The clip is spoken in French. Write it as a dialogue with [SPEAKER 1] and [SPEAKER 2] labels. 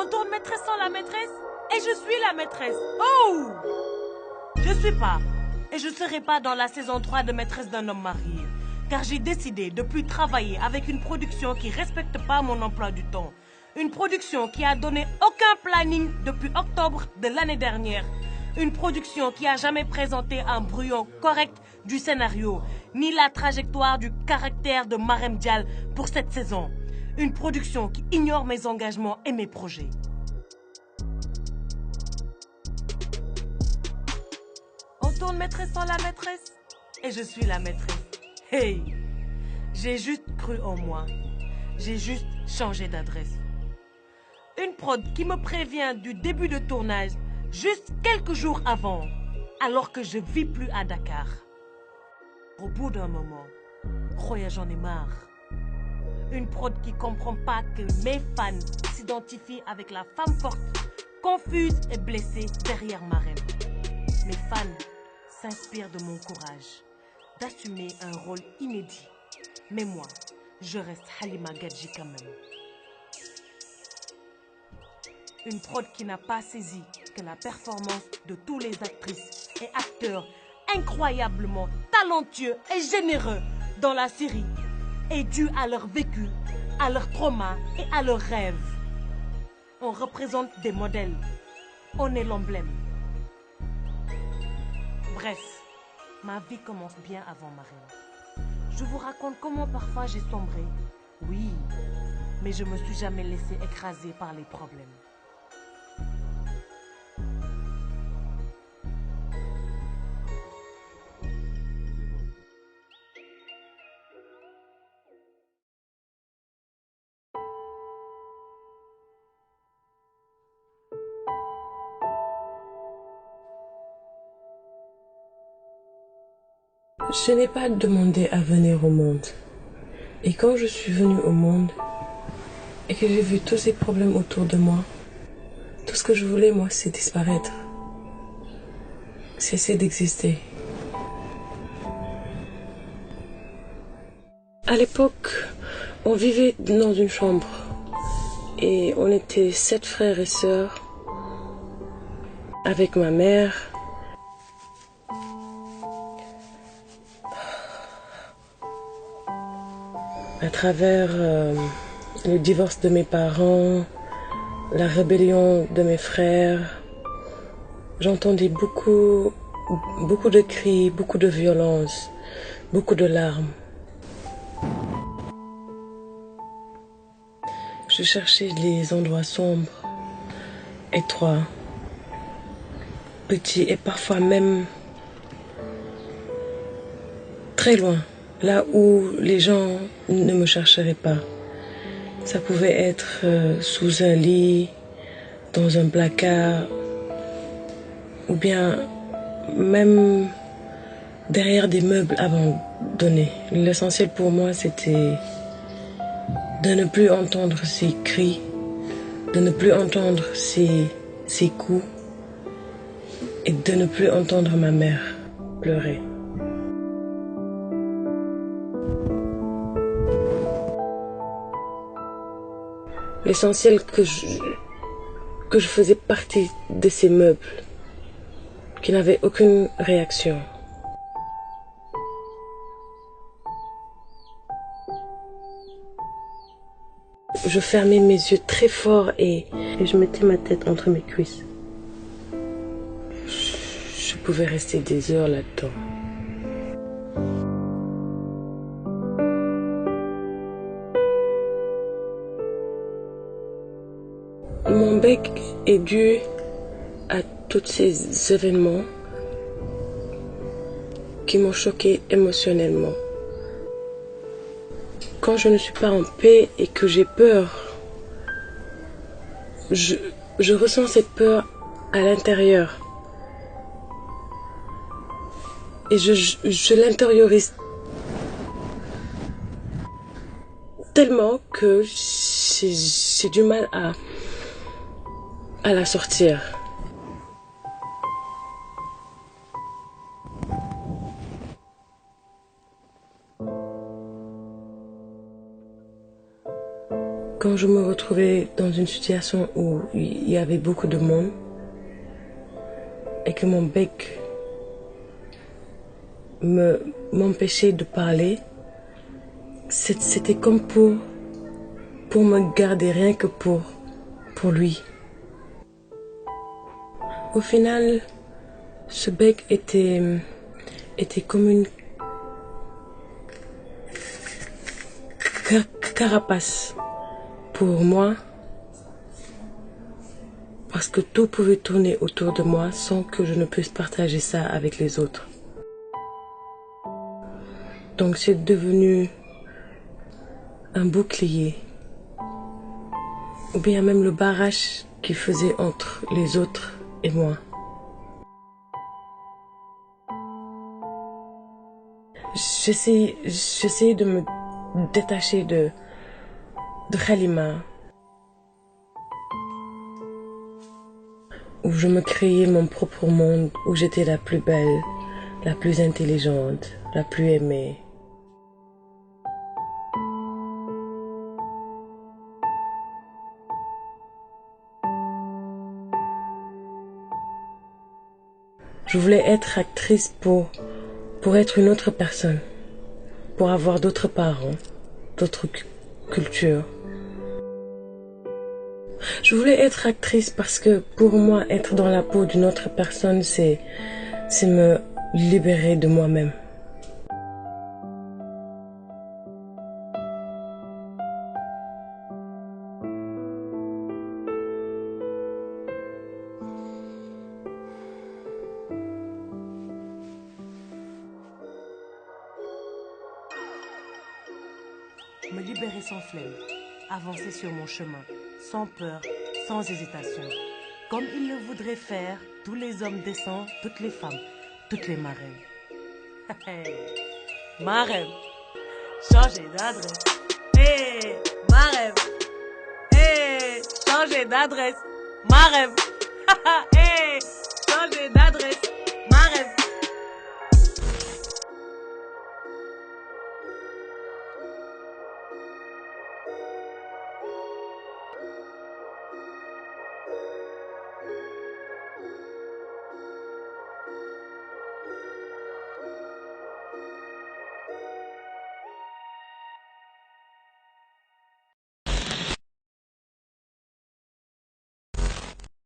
[SPEAKER 1] On tourne maîtresse sans la maîtresse et je suis la maîtresse. Oh! Je suis pas et je serai pas dans la saison 3 de Maîtresse d'un homme marié. Car j'ai décidé de plus travailler avec une production qui respecte pas mon emploi du temps. Une production qui a donné aucun planning depuis octobre de l'année dernière. Une production qui a jamais présenté un brouillon correct du scénario, ni la trajectoire du caractère de Marème Dial pour cette saison. Une production qui ignore mes engagements et mes projets. On tourne maîtresse sans la maîtresse et je suis la maîtresse. Hey! J'ai juste cru en moi. J'ai juste changé d'adresse. Une prod qui me prévient du début de tournage juste quelques jours avant, alors que je vis plus à Dakar. Au bout d'un moment, Roya, j'en ai marre. Une prod qui comprend pas que mes fans s'identifient avec la femme forte, confuse et blessée derrière Marème. Mes fans s'inspirent de mon courage, d'assumer un rôle inédit. Mais moi, je reste Halima Gadji quand même. Une prod qui n'a pas saisi que la performance de tous les actrices et acteurs incroyablement talentueux et généreux dans la série est due à leur vécu, à leur trauma et à leurs rêves. On représente des modèles. On est l'emblème. Bref, ma vie commence bien avant Marème. Je vous raconte comment parfois j'ai sombré. Oui, mais je me suis jamais laissée écraser par les problèmes.
[SPEAKER 2] Je n'ai pas demandé à venir au monde. Et quand je suis venue au monde et que j'ai vu tous ces problèmes autour de moi, tout ce que je voulais, moi, c'est disparaître. Cesser d'exister. À l'époque, on vivait dans une chambre et on était 7 frères et sœurs avec ma mère. À travers le divorce de mes parents, la rébellion de mes frères, j'entendais beaucoup de cris, beaucoup de violence, beaucoup de larmes. Je cherchais les endroits sombres, étroits, petits et parfois même très loin, là où les gens ne me chercheraient pas. Ça pouvait être sous un lit, dans un placard, ou bien même derrière des meubles abandonnés. L'essentiel pour moi, c'était de ne plus entendre ces cris, de ne plus entendre ces coups et de ne plus entendre ma mère pleurer. L'essentiel que je faisais partie de ces meubles qui n'avaient aucune réaction. Je fermais mes yeux très fort et je mettais ma tête entre mes cuisses. Je pouvais rester des heures là-dedans. Mon bec est dû à tous ces événements qui m'ont choqué émotionnellement. Quand je ne suis pas en paix et que j'ai peur, je ressens cette peur à l'intérieur. Et je l'intériorise tellement que j'ai du mal à la sortir. quand je me retrouvais dans une situation où il y avait beaucoup de monde et que mon bec m'empêchait de parler, c'était comme pour me garder, rien que pour lui. Au final, ce bec était comme une carapace pour moi, parce que tout pouvait tourner autour de moi sans que je ne puisse partager ça avec les autres. Donc c'est devenu un bouclier, ou bien même le barrage qui faisait entre les autres et moi. J'essayais de me détacher de Halima, où je me créais mon propre monde, où j'étais la plus belle, la plus intelligente, la plus aimée. Je voulais être actrice pour être une autre personne, pour avoir d'autres parents, d'autres cultures. Je voulais être actrice parce que pour moi, être dans la peau d'une autre personne, c'est me libérer de moi-même.
[SPEAKER 1] Me libérer sans flemme, avancer sur mon chemin, sans peur, sans hésitation, comme ils le voudraient faire tous les hommes décents, toutes les femmes, toutes les marraines. Marraine, changer d'adresse. Hey, marraine. Hey, changer d'adresse. Marraine. Hey, changer d'adresse.